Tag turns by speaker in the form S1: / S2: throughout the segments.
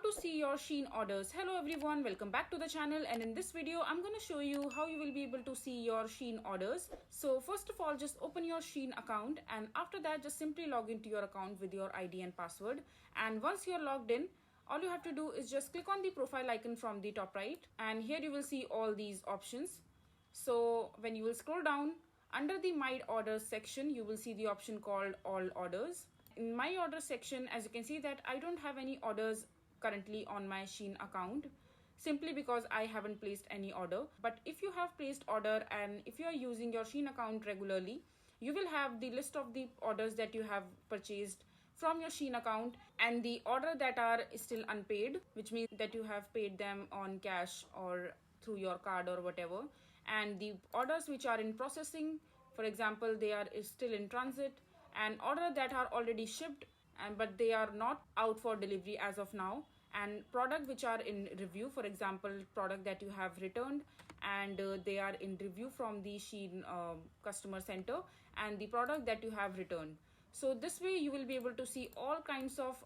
S1: to see your Shein orders. Hello everyone, welcome back to the channel, and in this video I'm going to show you how you will be able to see your Shein orders. So first of all, just open your Shein account, and after that just simply log into your account with your ID and password. And once you're logged in, all you have to do is just click on the profile icon from the top right, and here you will see all these options. So when you will scroll down, under the My Orders section, you will see the option called All Orders. In My Orders section, as you can see that I don't have any orders currently on my Shein account, simply because I haven't placed any order. But if you have placed order and if you are using your Shein account regularly, you will have the list of the orders that you have purchased from your Shein account and the order that are still unpaid, which means that you have paid them on cash or through your card or whatever, and the orders which are in processing, for example they are still in transit, and order that are already shipped but they are not out for delivery as of now, and product which are in review, for example product that you have returned and they are in review from the Shein customer center, and the product that you have returned. So this way you will be able to see all kinds of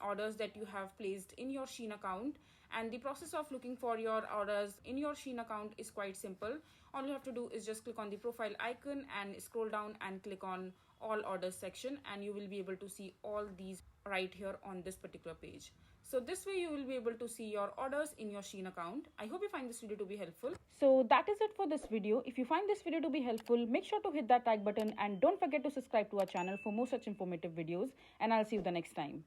S1: orders that you have placed in your Shein account, and the process of looking for your orders in your Shein account is quite simple. All you have to do is just click on the profile icon and scroll down and click on all orders section, and you will be able to see all these right here on this particular page. So this way you will be able to see your orders in your Shein account. I hope you find this video to be helpful. So that is it for this video. If you find this video to be helpful, make sure to hit that like button and don't forget to subscribe to our channel for more such informative videos, and I'll see you the next time.